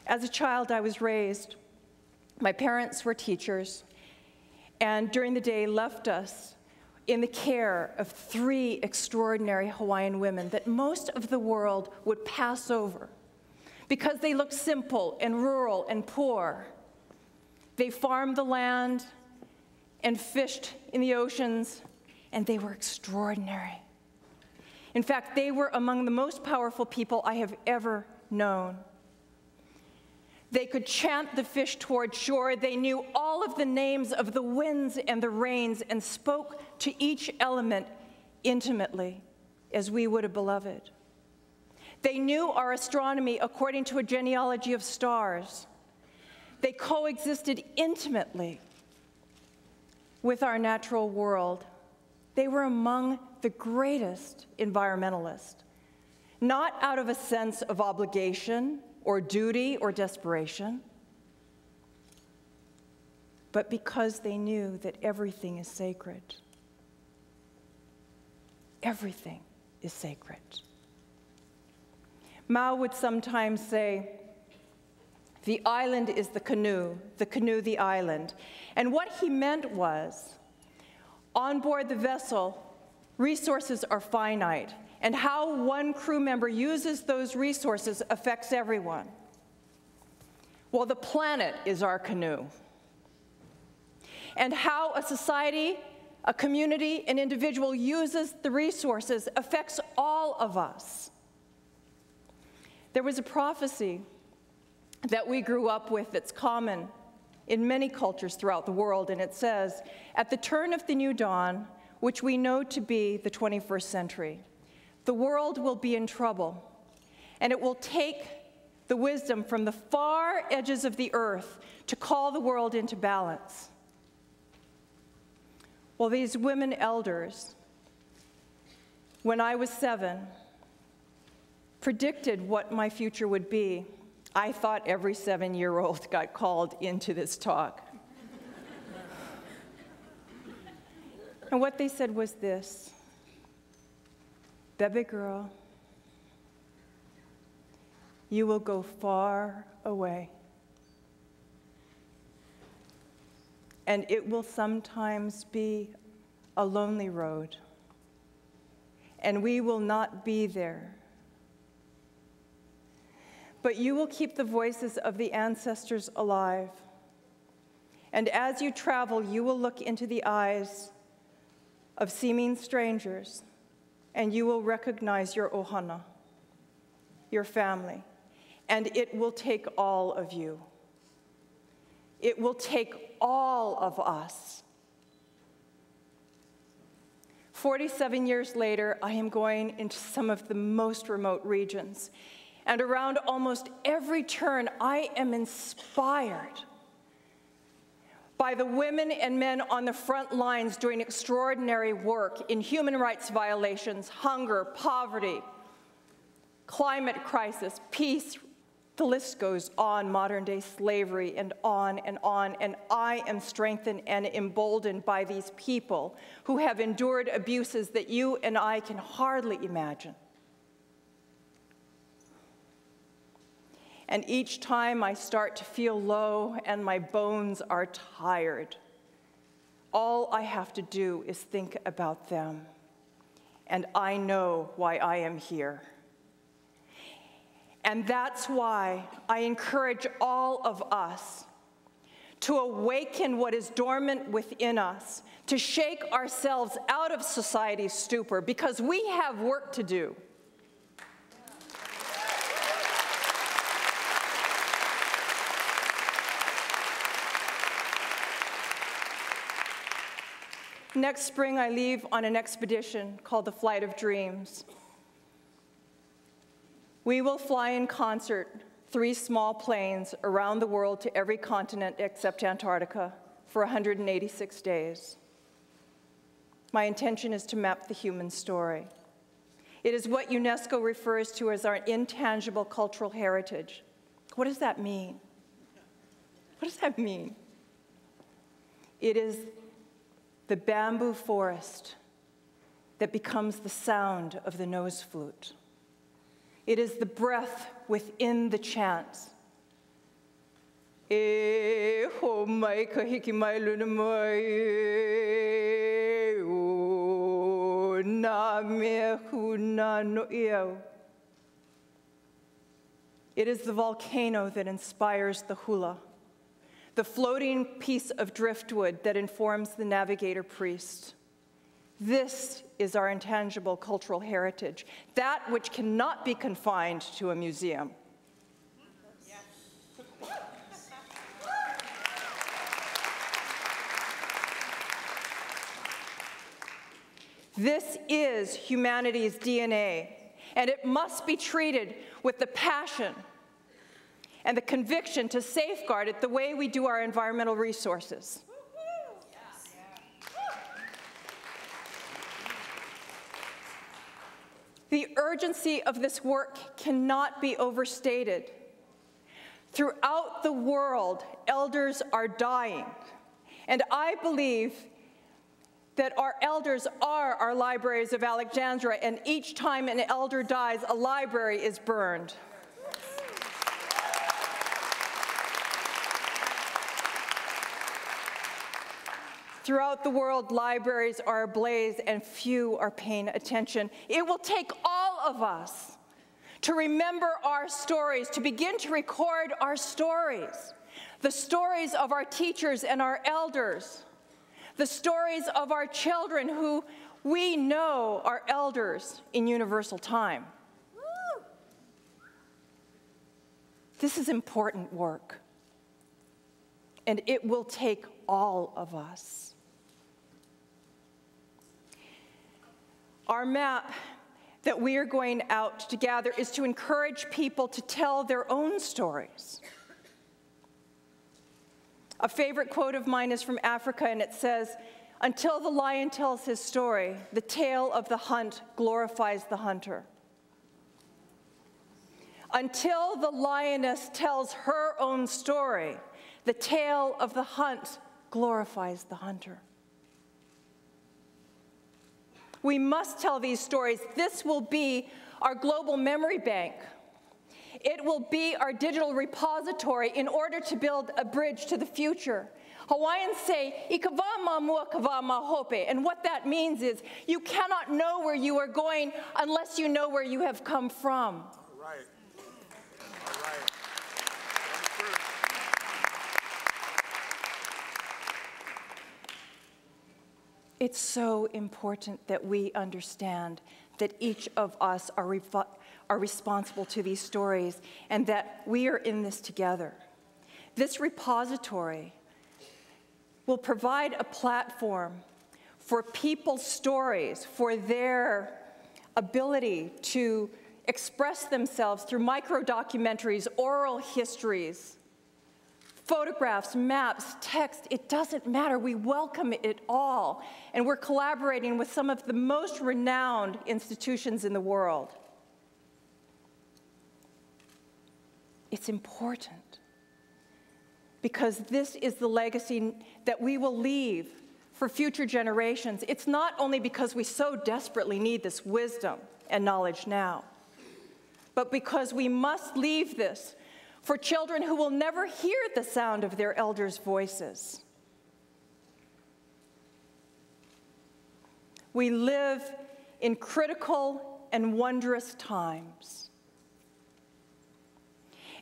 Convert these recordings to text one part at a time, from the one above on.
As a child, I was raised. My parents were teachers, and during the day left us in the care of 3 extraordinary Hawaiian women that most of the world would pass over because they looked simple and rural and poor. They farmed the land and fished in the oceans, and they were extraordinary. In fact, they were among the most powerful people I have ever known. They could chant the fish toward shore. They knew all of the names of the winds and the rains and spoke to each element intimately, as we would a beloved. They knew our astronomy according to a genealogy of stars. They coexisted intimately with our natural world. They were among the greatest environmentalists, not out of a sense of obligation or duty or desperation, but because they knew that everything is sacred. Everything is sacred. Mao would sometimes say, the island is the canoe the island. And what he meant was, on board the vessel, resources are finite, and how one crew member uses those resources affects everyone. Well, the planet is our canoe. And how a society, a community, an individual uses the resources affects all of us. There was a prophecy that we grew up with that's common in many cultures throughout the world, and it says, at the turn of the new dawn, which we know to be the 21st century, the world will be in trouble, and it will take the wisdom from the far edges of the earth to call the world into balance. Well, these women elders, when I was 7, predicted what my future would be. I thought every 7-year-old got called into this talk. And what they said was this: baby girl, you will go far away. And it will sometimes be a lonely road. And we will not be there. But you will keep the voices of the ancestors alive. And as you travel, you will look into the eyes of seeming strangers, and you will recognize your ohana, your family, and it will take all of you. It will take all of us. 47 years later, I am going into some of the most remote regions, and around almost every turn, I am inspired by the women and men on the front lines doing extraordinary work in human rights violations, hunger, poverty, climate crisis, peace. The list goes on, modern-day slavery, and on, and I am strengthened and emboldened by these people who have endured abuses that you and I can hardly imagine. And each time I start to feel low and my bones are tired, all I have to do is think about them. And I know why I am here. And that's why I encourage all of us to awaken what is dormant within us, to shake ourselves out of society's stupor, because we have work to do. Next spring, I leave on an expedition called the Flight of Dreams. We will fly in concert 3 small planes around the world to every continent except Antarctica for 186 days. My intention is to map the human story. It is what UNESCO refers to as our intangible cultural heritage. What does that mean? What does that mean? It is the bamboo forest that becomes the sound of the nose flute. It is the breath within the chants E ho mai kahiki mai luna mai o na mea huna no iau. It is the volcano that inspires the hula, the floating piece of driftwood that informs the navigator priest. This is our intangible cultural heritage, that which cannot be confined to a museum. This is humanity's DNA, and it must be treated with the passion and the conviction to safeguard it the way we do our environmental resources. The urgency of this work cannot be overstated. Throughout the world, elders are dying, and I believe that our elders are our libraries of Alexandria, and each time an elder dies, a library is burned. Throughout the world, libraries are ablaze and few are paying attention. It will take all of us to remember our stories, to begin to record our stories, the stories of our teachers and our elders, the stories of our children who we know are elders in universal time. This is important work, and it will take all of us. Our map that we are going out to gather is to encourage people to tell their own stories. A favorite quote of mine is from Africa, and it says, "Until the lion tells his story, the tale of the hunt glorifies the hunter." Until the lioness tells her own story, the tale of the hunt glorifies the hunter. We must tell these stories. This will be our global memory bank. It will be our digital repository in order to build a bridge to the future. Hawaiians say, "Ikava mua kava hope," and what that means is you cannot know where you are going unless you know where you have come from. All right. All right. It's so important that we understand that each of us are responsible to these stories and that we are in this together. This repository will provide a platform for people's stories, for their ability to express themselves through micro-documentaries, oral histories, photographs, maps, text. It doesn't matter. We welcome it all. And we're collaborating with some of the most renowned institutions in the world. It's important because this is the legacy that we will leave for future generations. It's not only because we so desperately need this wisdom and knowledge now, but because we must leave this for children who will never hear the sound of their elders' voices. We live in critical and wondrous times.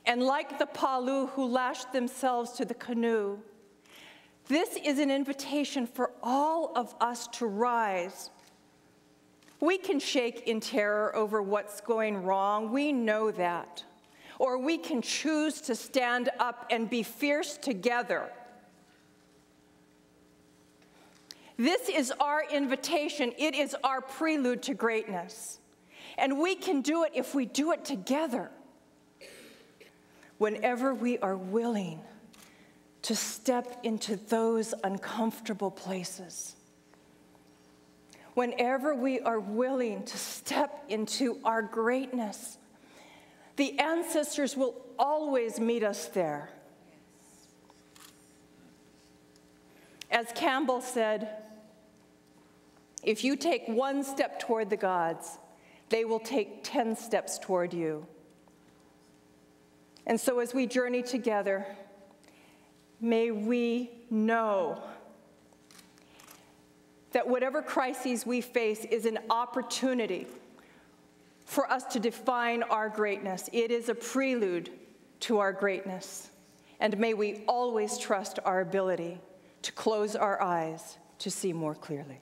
And like the Palu who lashed themselves to the canoe, this is an invitation for all of us to rise. We can shake in terror over what's going wrong. We know that. Or we can choose to stand up and be fierce together. This is our invitation. It is our prelude to greatness. And we can do it if we do it together. Whenever we are willing to step into those uncomfortable places. Whenever we are willing to step into our greatness, the ancestors will always meet us there. As Campbell said, if you take one step toward the gods, they will take 10 steps toward you. And so as we journey together, may we know that whatever crises we face is an opportunity for us to define our greatness. It is a prelude to our greatness. And may we always trust our ability to close our eyes to see more clearly.